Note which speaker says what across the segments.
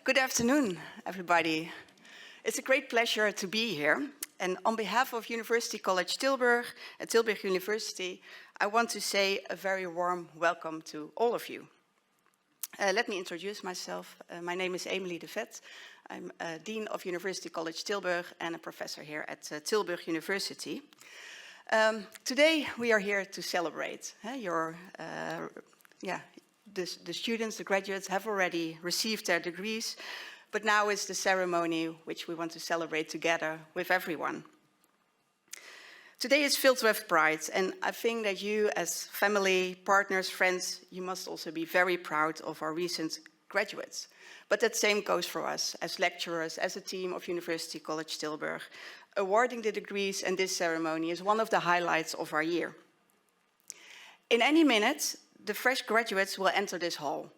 Speaker 1: Good afternoon, everybody. It's a great pleasure to be here. And on behalf of University College Tilburg and Tilburg University, I want to say a very warm welcome to all of you. Let me introduce myself. My name is Emily de Vet. I'm Dean of University College Tilburg and a professor here at Tilburg University. Today we are here to celebrate. The students, the graduates have already received their degrees, but now is the ceremony which we want to celebrate together with everyone. Today is filled with pride, and I think that you as family, partners, friends, you must also be very proud of our recent graduates. But that same goes for us as lecturers, as a team of University College Tilburg. Awarding the degrees and this ceremony is one of the highlights of our year. In any minute, the fresh graduates will enter this hall.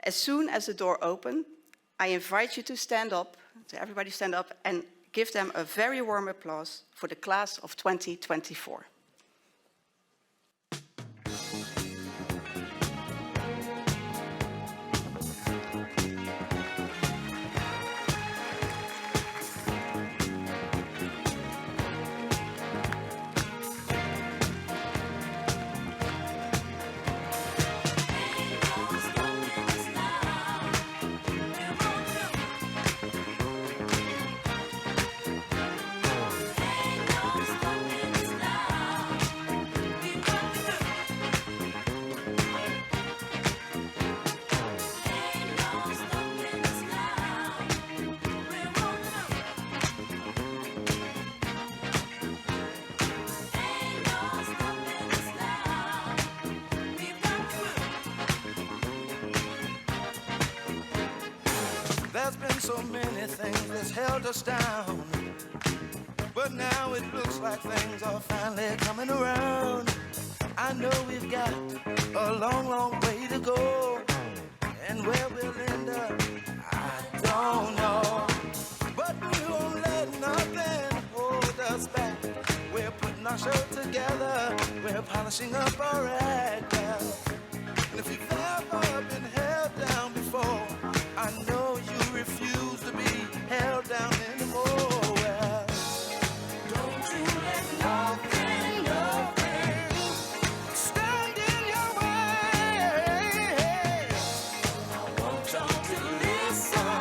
Speaker 1: As soon as the door opens, I invite you to stand up, to everybody stand up, and give them a very warm applause for the class of 2024.
Speaker 2: There's been so many things that's held us down, but now it looks like things are finally coming around. I know we've got a long, long way to go, and where we'll end up, I don't know. But we won't let nothing hold us back. We're putting our show together, we're polishing up our act. And if you've ever been held down before, I know you refuse to be held down anymore. Well, don't you let nothing stand in your way. I want y'all to listen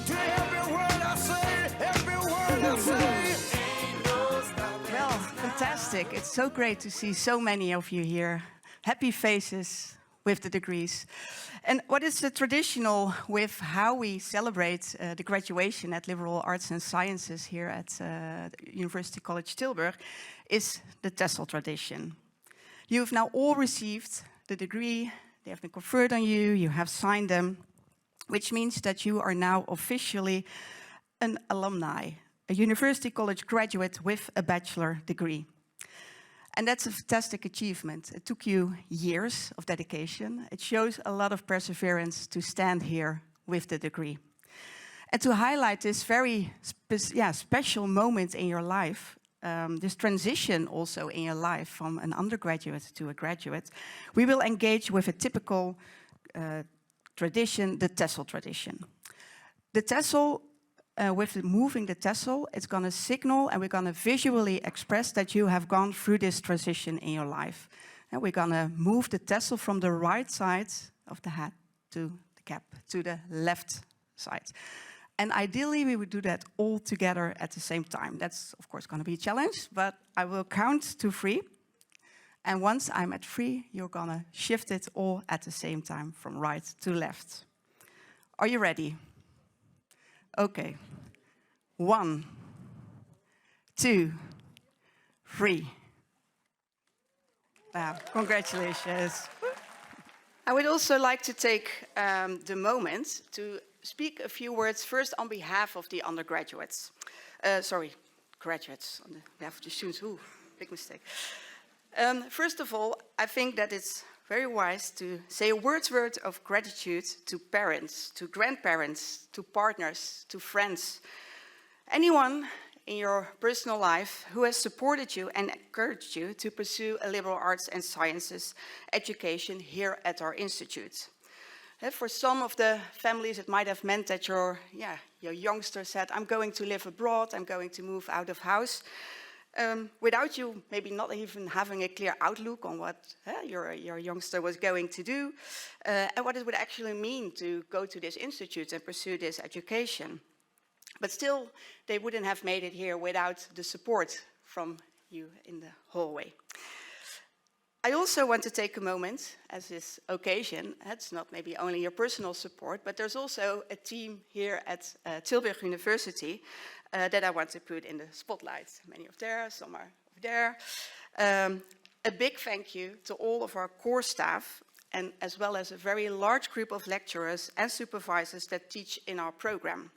Speaker 2: to every word I say, every word I say.
Speaker 1: Well, fantastic. It's so great to see so many of you here. Happy faces with the degrees. And what is the traditional with how we celebrate the graduation at Liberal Arts and Sciences here at University College Tilburg is the Tassel tradition. You've now all received the degree, they have been conferred on you, you have signed them, which means that you are now officially an alumni, a University College graduate with a bachelor degree. And that's a fantastic achievement. It took you years of dedication. It shows a lot of perseverance to stand here with the degree. And to highlight this very special moment in your life, this transition also in your life from an undergraduate to a graduate, we will engage with a typical tradition, the Tassel tradition. The Tassel, with moving the tassel, it's going to signal and we're going to visually express that you have gone through this transition in your life. And we're going to move the tassel from the right side of the hat to the cap, to the left side. And ideally, we would do that all together at the same time. That's, of course, going to be a challenge, but I will count to 3. And once I'm at 3, you're going to shift it all at the same time from right to left. Are you ready? Okay. 1, 2, 3. Wow, congratulations. I would also like to take the moment to speak a few words first on behalf of the undergraduates. Graduates, on behalf of the students. Ooh, big mistake. First of all, I think that it's very wise to say a word of gratitude to parents, to grandparents, to partners, to friends. Anyone in your personal life who has supported you and encouraged you to pursue a liberal arts and sciences education here at our institute. For some of the families, it might have meant that your youngster said, I'm going to live abroad, I'm going to move out of house, without you maybe not even having a clear outlook on what your youngster was going to do, and what it would actually mean to go to this institute and pursue this education. But still, they wouldn't have made it here without the support from you in the hallway. I also want to take a moment, as this occasion, it's not maybe only your personal support, but there's also a team here at Tilburg University that I want to put in the spotlight. Many of there, some are over there. A big thank you to all of our core staff, and as well as a very large group of lecturers and supervisors that teach in our program.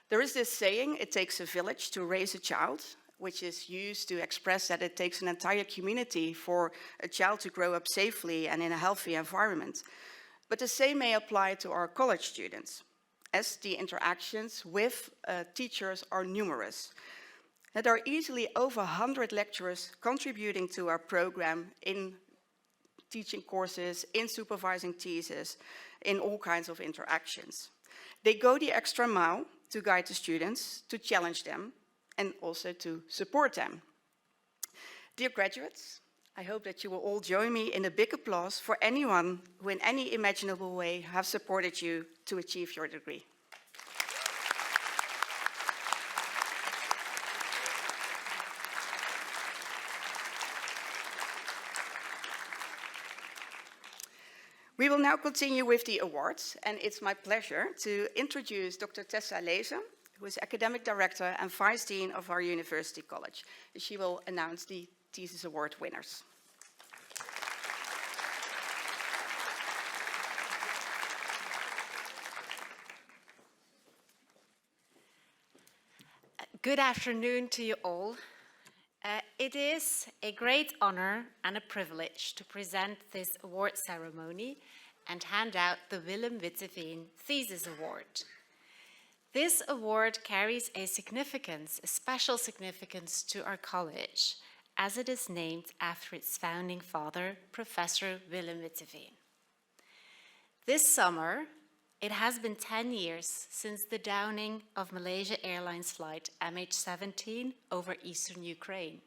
Speaker 1: There is this saying, it takes a village to raise a child, which is used to express that it takes an entire community for a child to grow up safely and in a healthy environment. But the same may apply to our college students, as the interactions with teachers are numerous. There are easily over 100 lecturers contributing to our program in teaching courses, in supervising theses, in all kinds of interactions. They go the extra mile to guide the students, to challenge them, and also to support them. Dear graduates, I hope that you will all join me in a big applause for anyone who in any imaginable way have supported you to achieve your degree. We will now continue with the awards, and it's my pleasure to introduce Dr. Tassel, who is Academic Director and Vice Dean of our University College. She will announce the Thesis Award winners.
Speaker 3: Good afternoon to you all. It is a great honor and a privilege to present this award ceremony and hand out the Willem Witteveen Thesis Award. This award carries a special significance to our college, as it is named after its founding father, Professor Willem Witteveen. This summer, it has been 10 years since the downing of Malaysia Airlines flight MH17 over eastern Ukraine.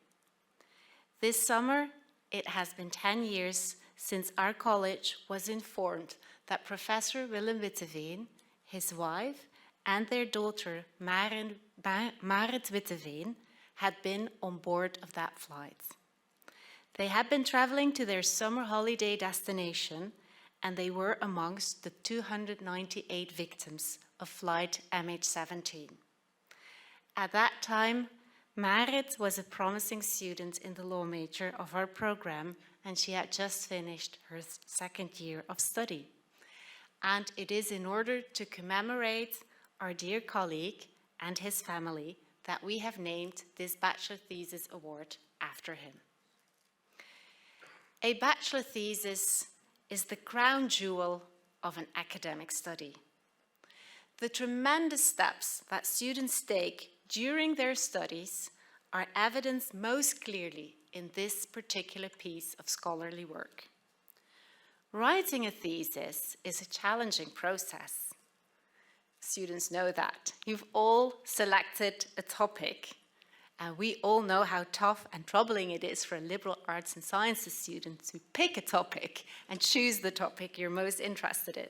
Speaker 3: This summer, it has been 10 years since our college was informed that Professor Willem Witteveen, his wife, and their daughter Marit Witteveen had been on board of that flight. They had been traveling to their summer holiday destination, and they were amongst the 298 victims of flight MH17. At that time, Marit was a promising student in the law major of our program, and she had just finished her second year of study. And it is in order to commemorate our dear colleague and his family that we have named this Bachelor Thesis Award after him. A bachelor thesis is the crown jewel of an academic study. The tremendous steps that students take during their studies are evidenced most clearly in this particular piece of scholarly work. Writing a thesis is a challenging process. Students know that. You've all selected a topic, and we all know how tough and troubling it is for a liberal arts and sciences student to pick a topic and choose the topic you're most interested in.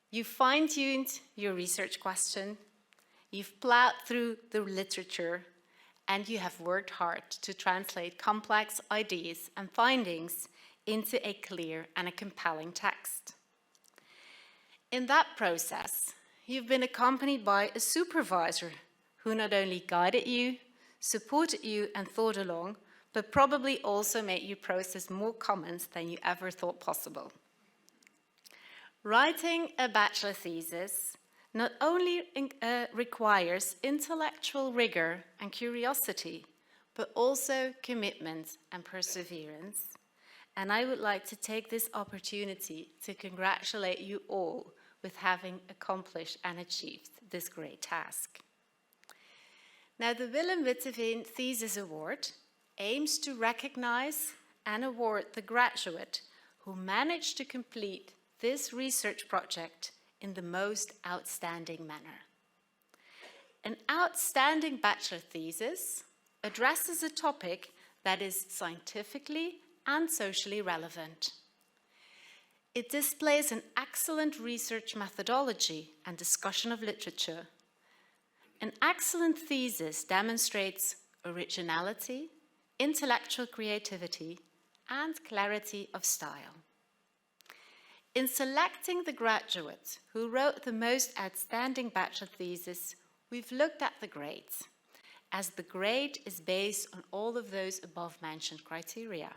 Speaker 3: You've fine-tuned your research question, you've plowed through the literature, and you have worked hard to translate complex ideas and findings into a clear and a compelling text. In that process, you've been accompanied by a supervisor who not only guided you, supported you and thought along, but probably also made you process more comments than you ever thought possible. Writing a bachelor thesis not only requires intellectual rigor and curiosity, but also commitment and perseverance. And I would like to take this opportunity to congratulate you all with having accomplished and achieved this great task. Now, the Willem Witteveen Thesis Award aims to recognize and award the graduate who managed to complete this research project in the most outstanding manner. An outstanding bachelor thesis addresses a topic that is scientifically and socially relevant. It displays an excellent research methodology and discussion of literature. An excellent thesis demonstrates originality, intellectual creativity, and clarity of style. In selecting the graduates who wrote the most outstanding bachelor thesis, we've looked at the grades, as the grade is based on all of those above-mentioned criteria.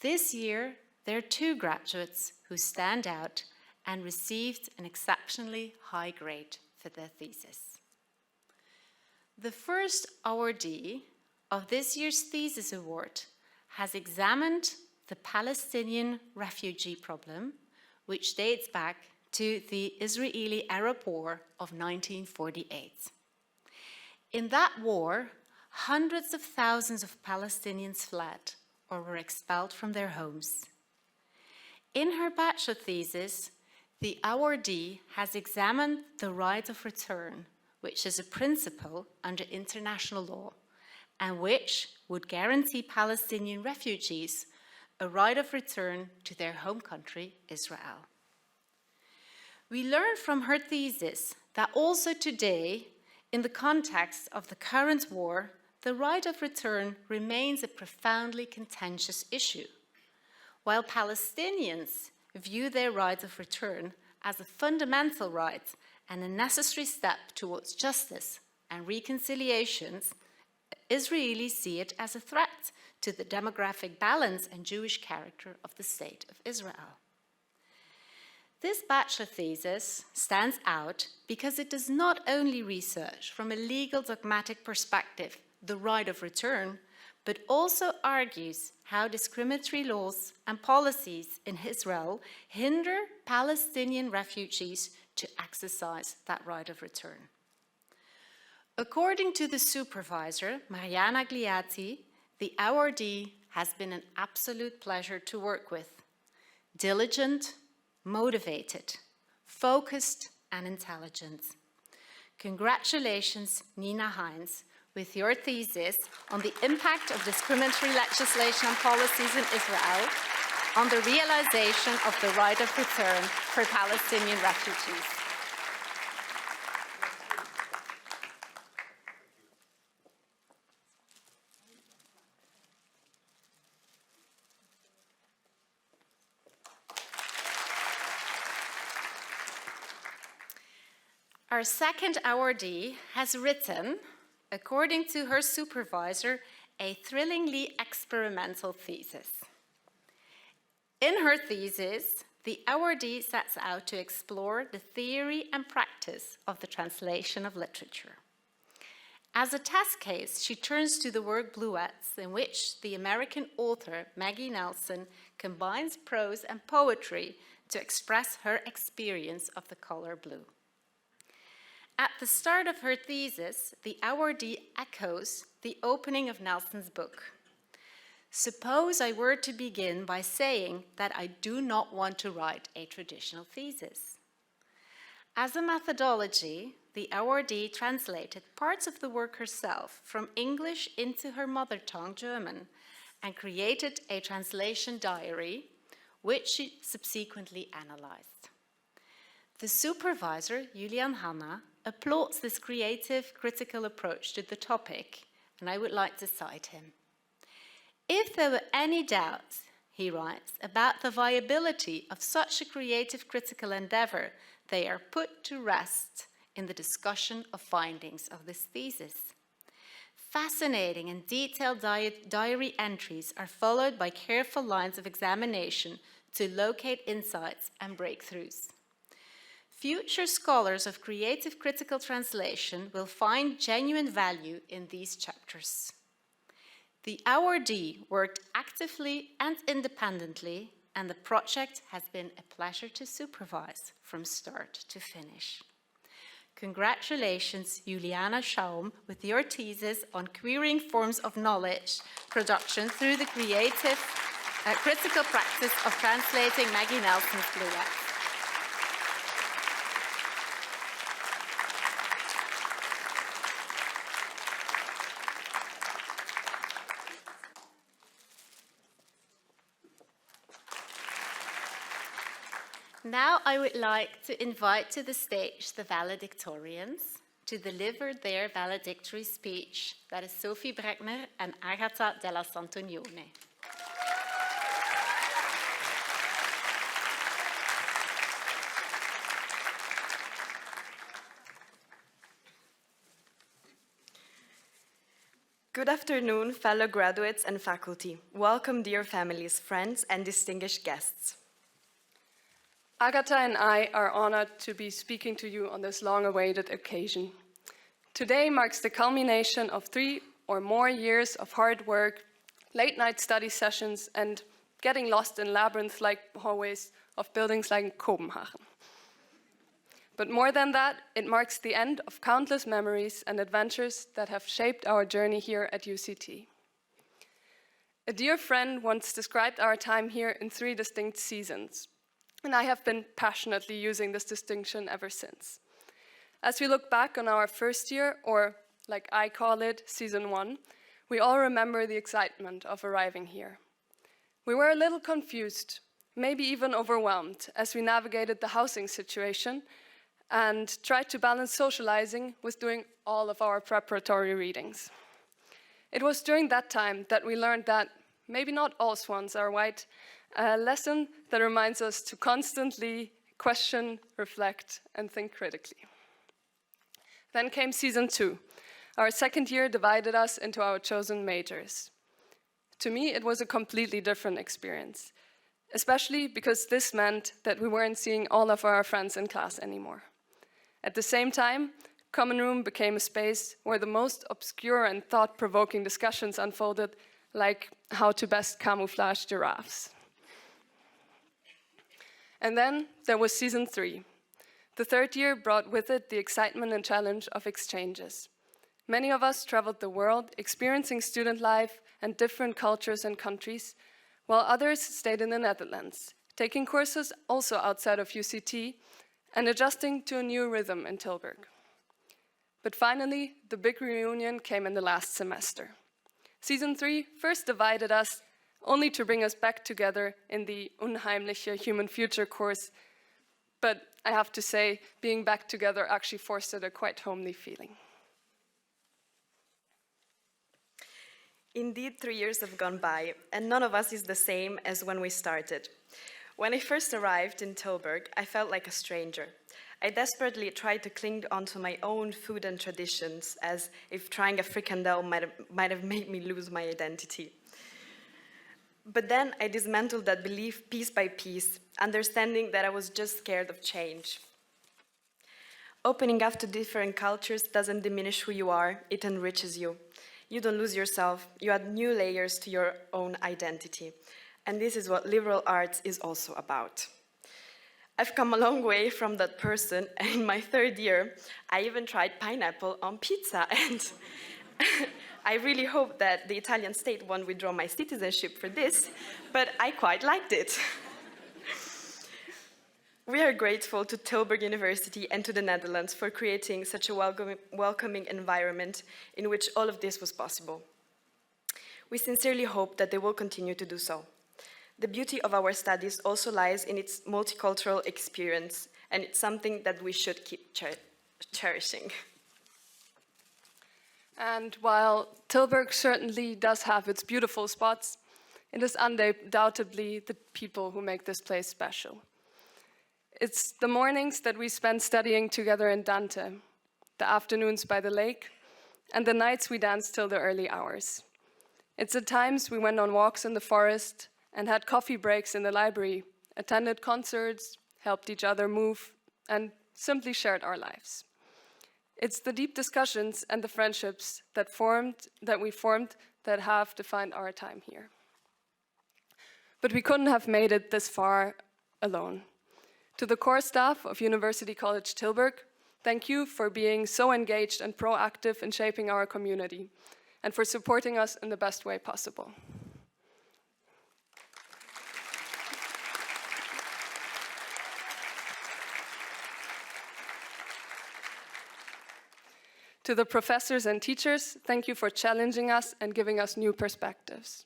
Speaker 3: This year, there are 2 graduates who stand out and received an exceptionally high grade for their thesis. The first awardee of this year's Thesis Award has examined the Palestinian refugee problem, which dates back to the Israeli-Arab War of 1948. In that war, hundreds of thousands of Palestinians fled or were expelled from their homes. In her bachelor thesis, the awardee has examined the right of return, which is a principle under international law, and which would guarantee Palestinian refugees a right of return to their home country, Israel. We learn from her thesis that also today, in the context of the current war, the right of return remains a profoundly contentious issue. While Palestinians view their right of return as a fundamental right and a necessary step towards justice and reconciliations, Israelis see it as a threat to the demographic balance and Jewish character of the State of Israel. This bachelor thesis stands out because it does not only research from a legal dogmatic perspective the right of return, but also argues how discriminatory laws and policies in Israel hinder Palestinian refugees to exercise that right of return. According to the supervisor, Mariana Gliati, the awardee has been an absolute pleasure to work with. Diligent, motivated, focused, and intelligent. Congratulations, Nina Heinz, with your thesis on the impact of discriminatory legislation and policies in Israel on the realization of the right of return for Palestinian refugees. Our second awardee has written, according to her supervisor, a thrillingly experimental thesis. In her thesis, the awardee sets out to explore the theory and practice of the translation of literature. As a test case, she turns to the work Bluets, in which the American author Maggie Nelson combines prose and poetry to express her experience of the color blue. At the start of her thesis, the awardee echoes the opening of Nelson's book. Suppose I were to begin by saying that I do not want to write a traditional thesis. As a methodology, the awardee translated parts of the work herself from English into her mother tongue, German, and created a translation diary, which she subsequently analyzed. The supervisor, Julian Hanna, applauds this creative, critical approach to the topic, and I would like to cite him. If there were any doubts, he writes, about the viability of such a creative, critical endeavor, they are put to rest in the discussion of findings of this thesis. Fascinating and detailed diary entries are followed by careful lines of examination to locate insights and breakthroughs. Future scholars of creative critical translation will find genuine value in these chapters. The awardee worked actively and independently, and the project has been a pleasure to supervise from start to finish. Congratulations, Juliana Schaum, with your thesis on querying forms of knowledge production through the creative a critical practice of translating Maggie Nelson's Bluets. Now I would like to invite to the stage the valedictorians to deliver their valedictory speech. That is Sophie Breckner and Agatha della Santonione.
Speaker 4: Good afternoon, fellow graduates and faculty. Welcome, dear families, friends, and distinguished guests.
Speaker 5: Agatha and I are honored to be speaking to you on this long-awaited occasion. Today marks the culmination of 3 or more years of hard work, late-night study sessions, and getting lost in labyrinth-like hallways of buildings like Copenhagen. But more than that, it marks the end of countless memories and adventures that have shaped our journey here at UCT. A dear friend once described our time here in 3 distinct seasons, and I have been passionately using this distinction ever since. As we look back on our first year, or like I call it, season 1, we all remember the excitement of arriving here. We were a little confused, maybe even overwhelmed, as we navigated the housing situation and tried to balance socializing with doing all of our preparatory readings. It was during that time that we learned that maybe not all swans are white, a lesson that reminds us to constantly question, reflect, and think critically. Then came season 2. Our second year divided us into our chosen majors. To me, it was a completely different experience, especially because this meant that we weren't seeing all of our friends in class anymore. At the same time, Common Room became a space where the most obscure and thought-provoking discussions unfolded, like how to best camouflage giraffes. And then there was season 3. The third year brought with it the excitement and challenge of exchanges. Many of us traveled the world, experiencing student life and different cultures and countries, while others stayed in the Netherlands, taking courses also outside of UCT and adjusting to a new rhythm in Tilburg. But finally, the big reunion came in the last semester. Season 3 first divided us, only to bring us back together in the Unheimliche Human Future course. But I have to say, being back together actually fostered a quite homely feeling.
Speaker 4: Indeed, 3 years have gone by, and none of us is the same as when we started. When I first arrived in Tilburg, I felt like a stranger. I desperately tried to cling onto my own food and traditions, as if trying a frikandel might have made me lose my identity. But then I dismantled that belief piece by piece, understanding that I was just scared of change. Opening up to different cultures doesn't diminish who you are, it enriches you. You don't lose yourself, you add new layers to your own identity. And this is what liberal arts is also about. I've come a long way from that person, and in my third year, I even tried pineapple on pizza, and I really hope that the Italian state won't withdraw my citizenship for this, but I quite liked it. We are grateful to Tilburg University and to the Netherlands for creating such a welcoming environment in which all of this was possible. We sincerely hope that they will continue to do so. The beauty of our studies also lies in its multicultural experience, and it's something that we should keep cherishing.
Speaker 5: And while Tilburg certainly does have its beautiful spots, it is undoubtedly the people who make this place special. It's the mornings that we spend studying together in Dante, the afternoons by the lake, and the nights we danced till the early hours. It's the times we went on walks in the forest and had coffee breaks in the library, attended concerts, helped each other move, and simply shared our lives. It's the deep discussions and the friendships that we formed that have defined our time here. But we couldn't have made it this far alone. To the core staff of University College Tilburg, thank you for being so engaged and proactive in shaping our community and for supporting us in the best way possible. To the professors and teachers, thank you for challenging us and giving us new perspectives.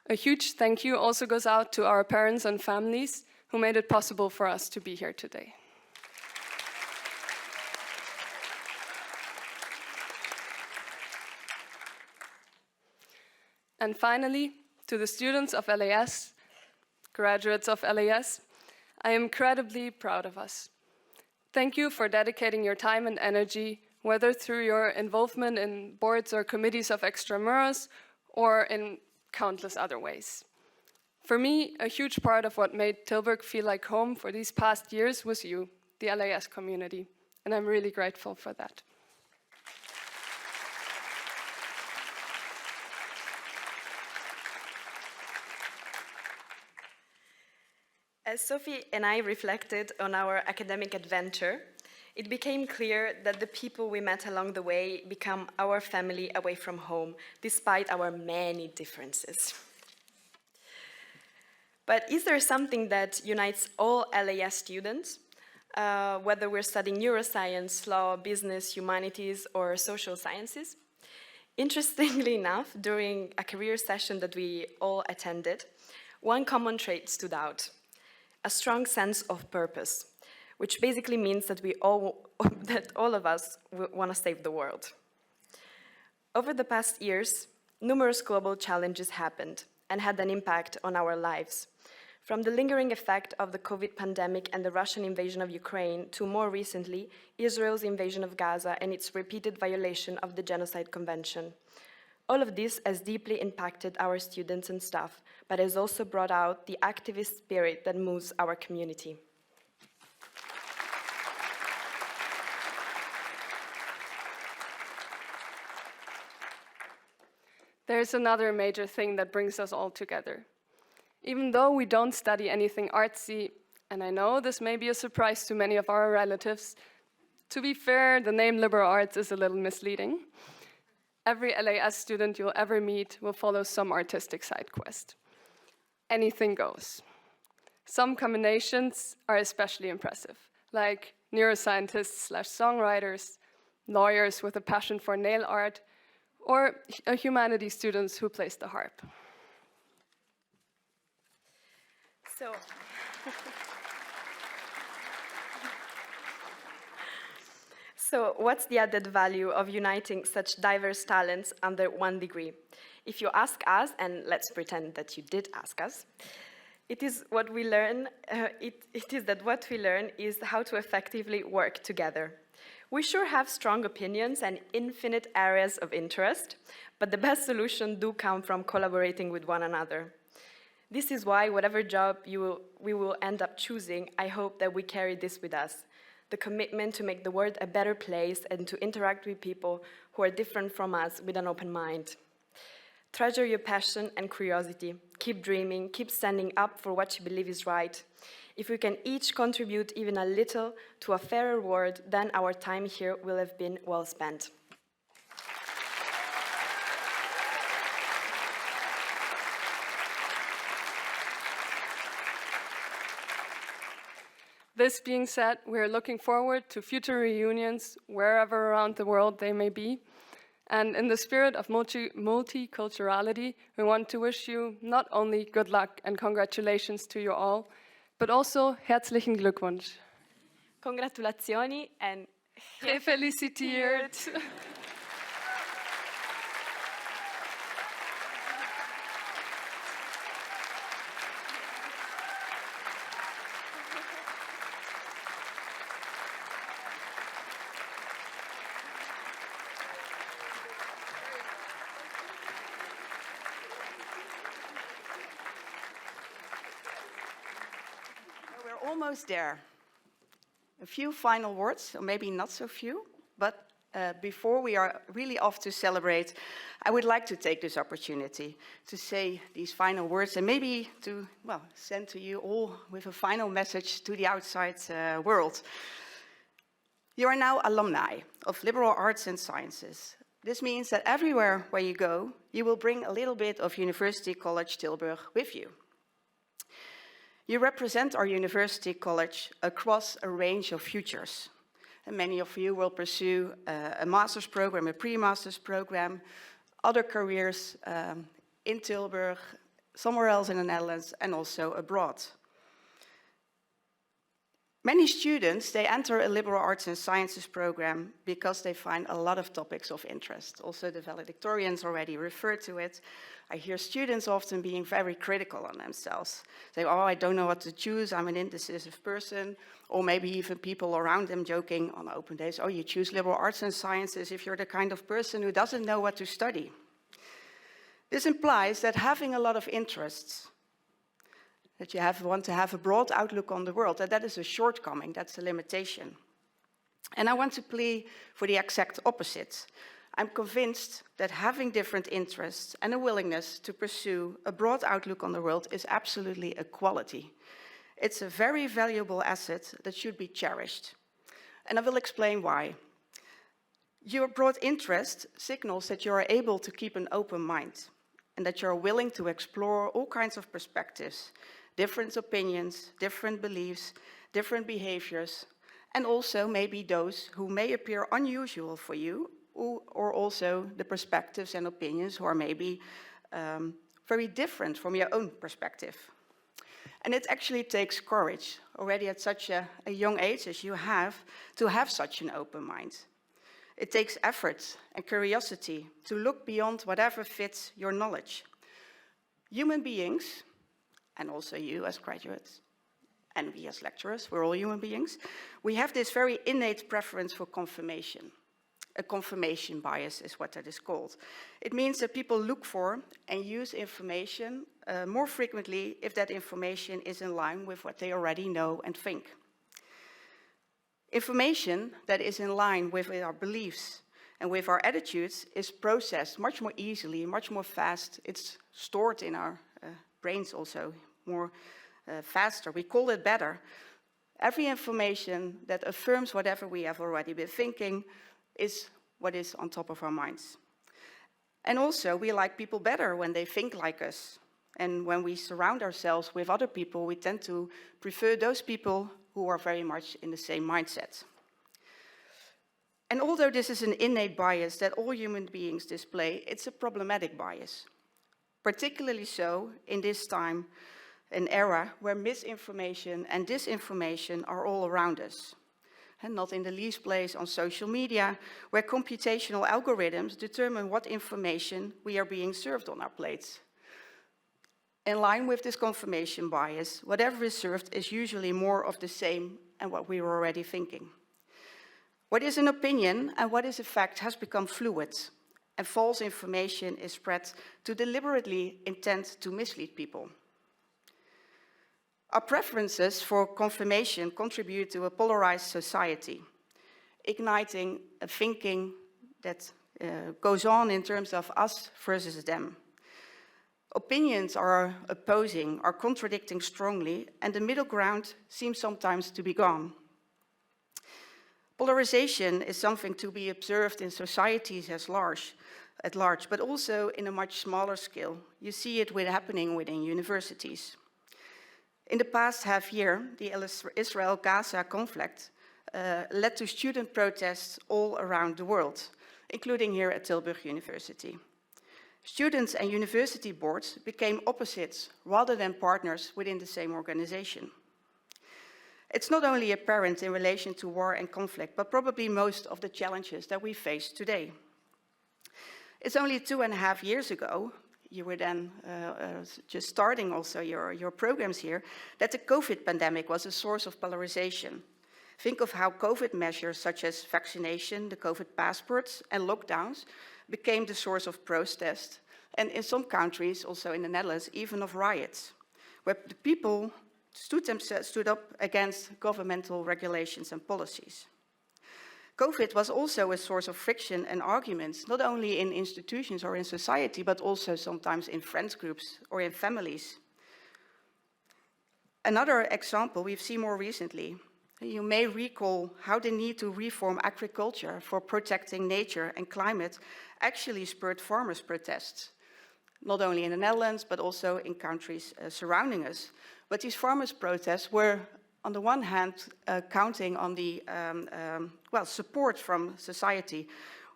Speaker 5: A huge thank you also goes out to our parents and families who made it possible for us to be here today. And finally, to the students of LAS, graduates of LAS, I am incredibly proud of us. Thank you for dedicating your time and energy, whether through your involvement in boards or committees of extramuros or in countless other ways. For me, a huge part of what made Tilburg feel like home for these past years was you, the LAS community, and I'm really grateful for that.
Speaker 4: As Sophie and I reflected on our academic adventure, it became clear that the people we met along the way become our family away from home, despite our many differences. But is there something that unites all LAS students, whether we're studying neuroscience, law, business, humanities, or social sciences? Interestingly enough, during a career session that we all attended, one common trait stood out: a strong sense of purpose, which basically means that all of us want to save the world. Over the past years, numerous global challenges happened and had an impact on our lives. From the lingering effect of the COVID pandemic and the Russian invasion of Ukraine to, more recently, Israel's invasion of Gaza and its repeated violation of the Genocide Convention. All of this has deeply impacted our students and staff, but has also brought out the activist spirit that moves our community.
Speaker 5: There's another major thing that brings us all together. Even though we don't study anything artsy, and I know this may be a surprise to many of our relatives, to be fair, the name liberal arts is a little misleading. Every LAS student you'll ever meet will follow some artistic side quest. Anything goes. Some combinations are especially impressive, like neuroscientists/songwriters, lawyers with a passion for nail art, or humanities students who plays the harp.
Speaker 4: So what's the added value of uniting such diverse talents under one degree? If you ask us, and let's pretend that you did ask us, it is what we learn is how to effectively work together. We sure have strong opinions and infinite areas of interest, but the best solutions do come from collaborating with one another. This is why whatever job we will end up choosing, I hope that we carry this with us: the commitment to make the world a better place and to interact with people who are different from us with an open mind. Treasure your passion and curiosity. Keep dreaming, keep standing up for what you believe is right. If we can each contribute even a little to a fairer world, then our time here will have been well spent.
Speaker 5: This being said, we are looking forward to future reunions wherever around the world they may be. And in the spirit of multiculturality, we want to wish you not only good luck and congratulations to you all, but also herzlichen Glückwunsch.
Speaker 4: Congratulazioni and
Speaker 5: Gefeliciteerd.
Speaker 1: We're almost there. A few final words, or maybe not so few, but before we are really off to celebrate, I would like to take this opportunity to say these final words and maybe to, well, send to you all with a final message to the outside world. You are now alumni of liberal arts and sciences. This means that everywhere where you go, you will bring a little bit of University College Tilburg with you. You represent our university college across a range of futures. And many of you will pursue a master's program, a pre-master's program, other careers in Tilburg, somewhere else in the Netherlands, and also abroad. Many students, they enter a liberal arts and sciences program because they find a lot of topics of interest. Also, the valedictorians already referred to it. I hear students often being very critical on themselves. Say, oh, I don't know what to choose, I'm an indecisive person. Or maybe even people around them joking on open days, oh, you choose liberal arts and sciences if you're the kind of person who doesn't know what to study. This implies that having a lot of interests, that you want to have a broad outlook on the world, that is a shortcoming, that's a limitation. And I want to plea for the exact opposite. I'm convinced that having different interests and a willingness to pursue a broad outlook on the world is absolutely a quality. It's a very valuable asset that should be cherished. And I will explain why. Your broad interest signals that you are able to keep an open mind and that you're willing to explore all kinds of perspectives, different opinions, different beliefs, different behaviors, and also maybe those who may appear unusual for you, or also the perspectives and opinions who are maybe very different from your own perspective. And it actually takes courage, already at such a young age as you have, to have such an open mind. It takes effort and curiosity to look beyond whatever fits your knowledge. Human beings, and also you as graduates, and we as lecturers, we're all human beings, we have this very innate preference for confirmation. A confirmation bias is what that is called. It means that people look for and use information more frequently if that information is in line with what they already know and think. Information that is in line with our beliefs and with our attitudes is processed much more easily, much more fast. It's stored in our brains also more faster. We call it better. Every information that affirms whatever we have already been thinking is what is on top of our minds. And also, we like people better when they think like us. And when we surround ourselves with other people, we tend to prefer those people who are very much in the same mindset. And although this is an innate bias that all human beings display, it's a problematic bias. Particularly so in this time, an era where misinformation and disinformation are all around us. And not in the least place on social media, where computational algorithms determine what information we are being served on our plates. In line with this confirmation bias, whatever is served is usually more of the same and what we were already thinking. What is an opinion and what is a fact has become fluid, and false information is spread to deliberately intend to mislead people. Our preferences for confirmation contribute to a polarized society, igniting a thinking that goes on in terms of us versus them. Opinions are opposing, are contradicting strongly, and the middle ground seems sometimes to be gone. Polarization is something to be observed in societies at large, but also in a much smaller scale. You see it happening within universities. In the past half year, the Israel-Gaza conflict led to student protests all around the world, including here at Tilburg University. Students and university boards became opposites rather than partners within the same organization. It's not only apparent in relation to war and conflict, but probably most of the challenges that we face today. It's only 2.5 years ago, you were then just starting also your programs here, that the COVID pandemic was a source of polarization. Think of how COVID measures such as vaccination, the COVID passports, and lockdowns became the source of protest, and in some countries, also in the Netherlands, even of riots, where the people stood up against governmental regulations and policies. COVID was also a source of friction and arguments, not only in institutions or in society, but also sometimes in friends groups or in families. Another example we've seen more recently. You may recall how the need to reform agriculture for protecting nature and climate actually spurred farmers' protests. not only in the Netherlands, but also in countries surrounding us. But these farmers' protests were, on the one hand, counting on the support from society,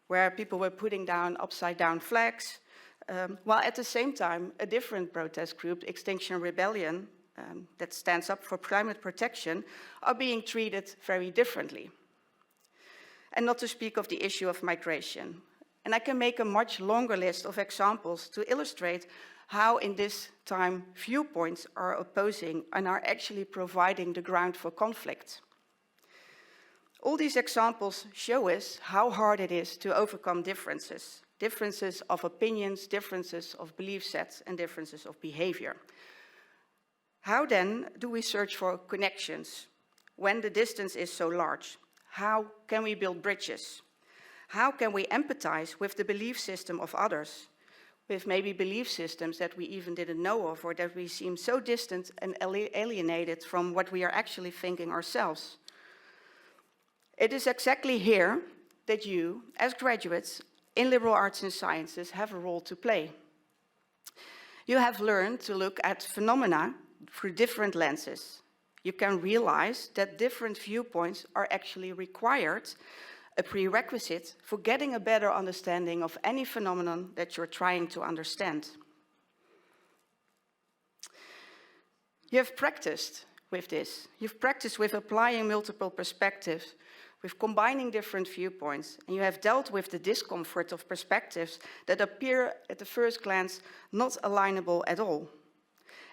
Speaker 1: where people were putting down upside-down flags, while at the same time, a different protest group, Extinction Rebellion, that stands up for climate protection, are being treated very differently. And not to speak of the issue of migration. And I can make a much longer list of examples to illustrate how in this time viewpoints are opposing and are actually providing the ground for conflict. All these examples show us how hard it is to overcome differences. Differences of opinions, differences of belief sets, and differences of behavior. How then do we search for connections when the distance is so large? How can we build bridges? How can we empathize with the belief system of others? With maybe belief systems that we even didn't know of, or that we seem so distant and alienated from what we are actually thinking ourselves. It is exactly here that you, as graduates in liberal arts and sciences, have a role to play. You have learned to look at phenomena through different lenses. You can realize that different viewpoints are actually required, a prerequisite for getting a better understanding of any phenomenon that you're trying to understand. You have practiced with this. You've practiced with applying multiple perspectives, with combining different viewpoints, and you have dealt with the discomfort of perspectives that appear at the first glance not alignable at all.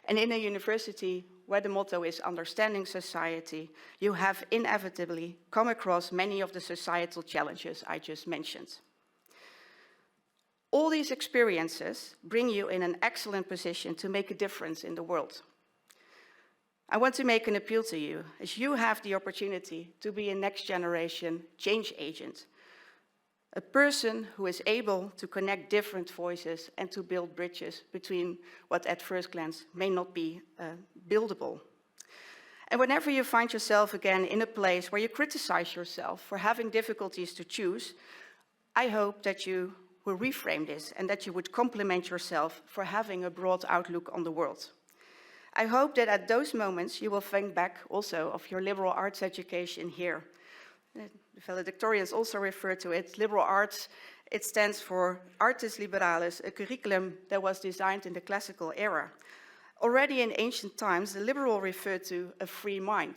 Speaker 1: And in a university where the motto is understanding society, you have inevitably come across many of the societal challenges I just mentioned. All these experiences bring you in an excellent position to make a difference in the world. I want to make an appeal to you, as you have the opportunity to be a next generation change agent, a person who is able to connect different voices and to build bridges between what at first glance may not be buildable. And whenever you find yourself again in a place where you criticize yourself for having difficulties to choose, I hope that you will reframe this and that you would compliment yourself for having a broad outlook on the world. I hope that at those moments you will think back also of your liberal arts education here. The valedictorians also refer to it. Liberal arts, it stands for Artis Liberalis, a curriculum that was designed in the classical era. Already in ancient times, the liberal referred to a free mind.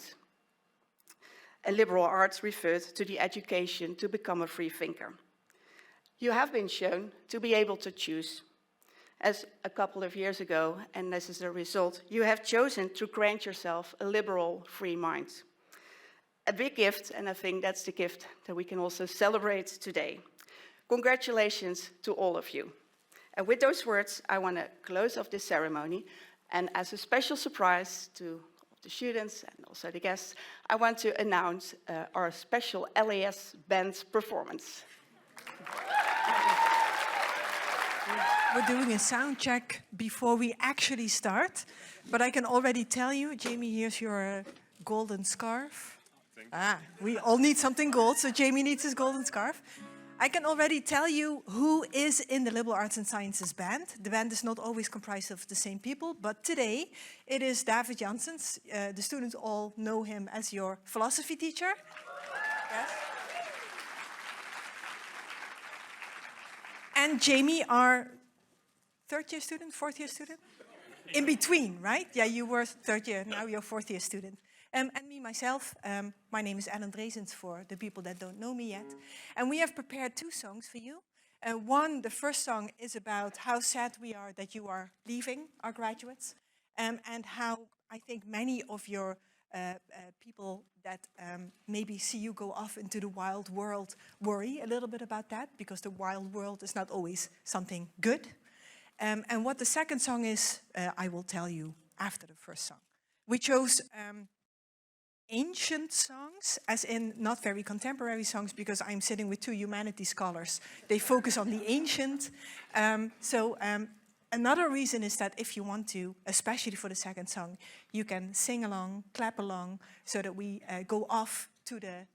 Speaker 1: And liberal arts referred to the education to become a free thinker. You have been shown to be able to choose. As a couple of years ago, and this is the result, you have chosen to grant yourself a liberal, free mind. A big gift, and I think that's the gift that we can also celebrate today. Congratulations to all of you. And with those words, I want to close off this ceremony. And as a special surprise to the students and also the guests, I want to announce our special LAS band performance.
Speaker 6: We're doing a sound check before we actually start, but I can already tell you, Jamie, here's your golden scarf. We all need something gold, so Jamie needs his golden scarf. I can already tell you who is in the Liberal Arts and Sciences band. The band is not always comprised of the same people, but today it is David Janssens. The students all know him as your philosophy teacher. Yes. And Jamie, our third-year student, fourth-year student? In between, right? Yeah, you were third year, now you're fourth-year student. And me, myself, my name is Ellen Drezens for the people that don't know me yet. And we have prepared two songs for you. One, the first song is about how sad we are that you are leaving, our graduates, and how I think many of your people that maybe see you go off into the wild world worry a little bit about that, because the wild world is not always something good. And what the second song is, I will tell you after the first song. We chose ancient songs, as in not very contemporary songs, because I'm sitting with two humanities scholars. They focus on the ancient. Another reason is that if you want to, especially for the second song, you can sing along, clap along, so that we go off to the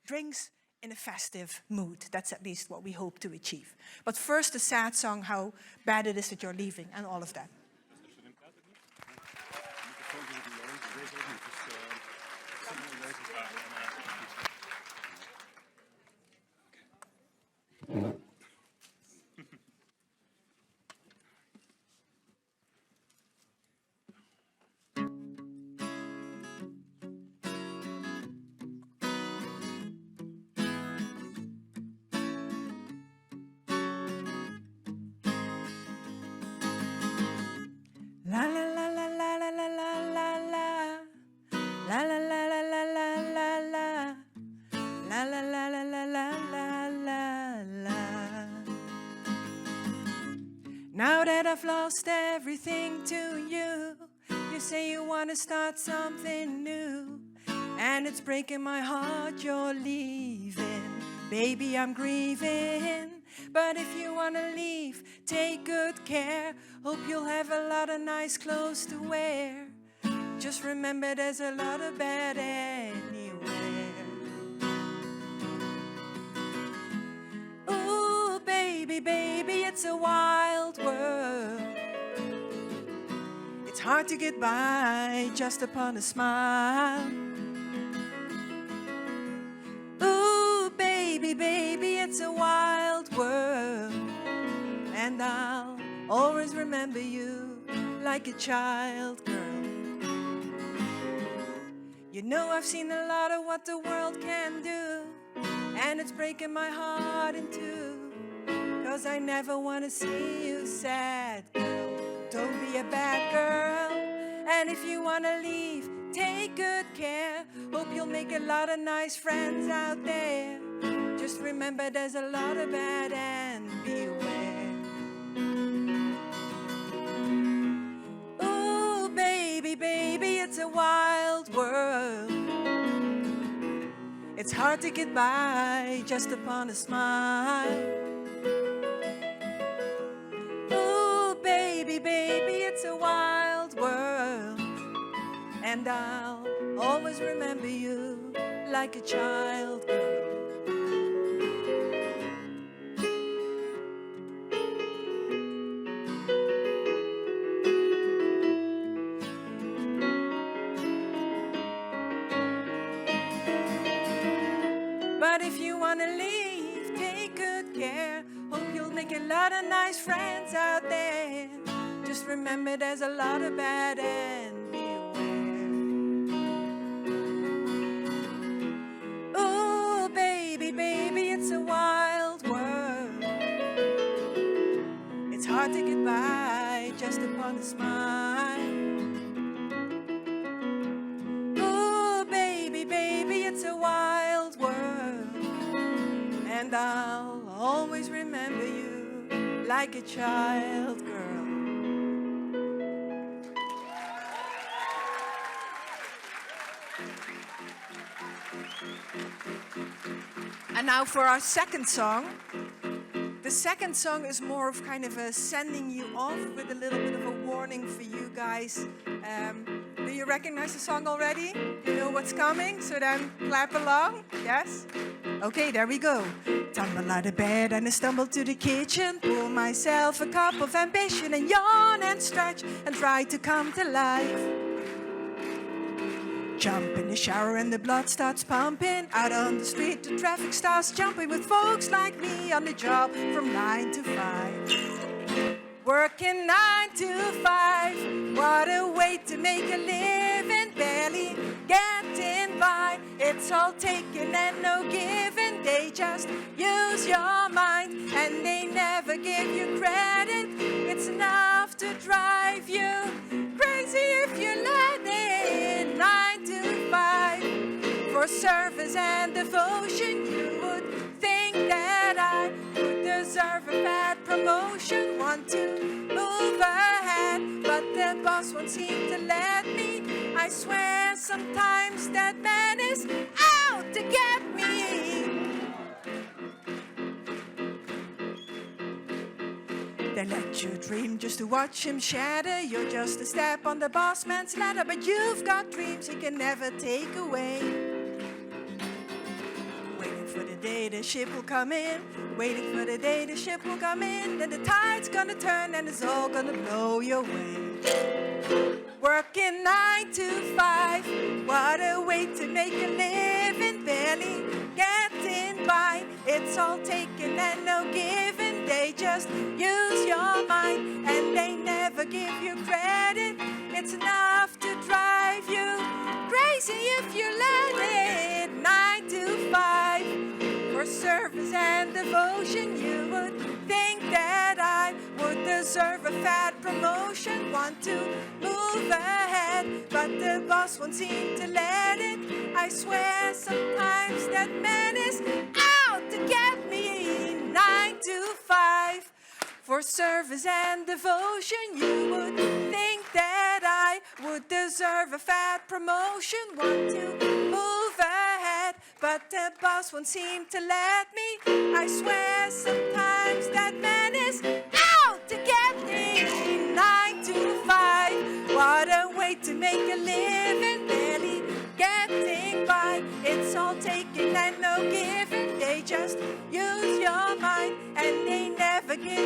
Speaker 6: drinks in a festive mood. That's at least what we hope to achieve. But first, the sad song, how bad it is that you're leaving, and all of that. La la la la la la la la la la. La la la la la la la la. La la la la la la la la la. Now that I've lost everything to you, you say you want to start something new, and it's breaking my heart you're leaving. Baby, I'm grieving. But if you want to leave, take good care. Hope you'll have a lot of nice clothes to wear. Just remember there's a lot of bad anywhere. Ooh, baby, baby, it's a wild world. It's hard to get by just upon a smile. Ooh, baby, baby, it's a wild world. And I'll always remember you like a child girl. You know I've seen a lot of what the world can do, and it's breaking my heart in two, 'cause I never want to see you sad, girl. Don't be a bad girl. And if you want to leave, take good care. Hope you'll make a lot of nice friends out there. Just remember there's a lot of bad and beware. Ooh, baby, baby, it's a wild world. It's hard to get by just upon a smile. Ooh, baby, baby, it's a wild world. And I'll always remember you like a child girl. But if you want to leave, take good care. Hope you'll make a lot of nice friends out there. Just remember there's a lot of bad and beware. Ooh, baby, baby, it's a wild world. It's hard to get by just upon a smile. Ooh, baby, baby, it's a wild world. And I'll always remember you like a child girl. And now for our second song. The second song is more of kind of a sending you off with a little bit of a warning for you guys. Do you recognize the song already? You know what's coming? So then clap along. Yes? Okay, there we go. Tumble out of bed and I stumble to the kitchen. Pour myself a cup of ambition and yawn and stretch and try to come to life. Jump in the shower and the blood starts pumping. Out on the street the traffic starts jumping with folks like me on the job from 9 to 5. Working 9 to 5. What a way to make a living. Barely getting by. It's all taken and no giving. They just use your mind and they never give you credit. It's enough to drive you crazy if you let it. 9 to 5 for service and devotion. You would think that I would deserve a bad promotion. Want to move ahead, but the boss won't seem to let me. I swear sometimes that man is out to get me. They let you dream just to watch him shatter. You're just a step on the boss man's ladder, but you've got dreams he can never take away. Waiting for the day the ship will come in, waiting for the day the ship will come in, then the tide's gonna turn and it's all gonna blow your way. Working 9 to 5, what a way to make a living, barely getting by. It's all taken and no given, they just use your mind and they never give you credit. It's enough to drive you crazy if you let it. 9 to 5, for service and devotion, you would think that I would deserve a fat promotion. Want to move ahead, but the boss won't seem to let it. I swear sometimes that man is out to get me. 9 to 5, for service and devotion, you would think that I would deserve a fat promotion. Want to move ahead, but the boss won't seem to let me. I swear sometimes that man is out to get me. 9 to 5, what a way to make a living, barely getting by. It's all taken and no given, they just use your mind and they never give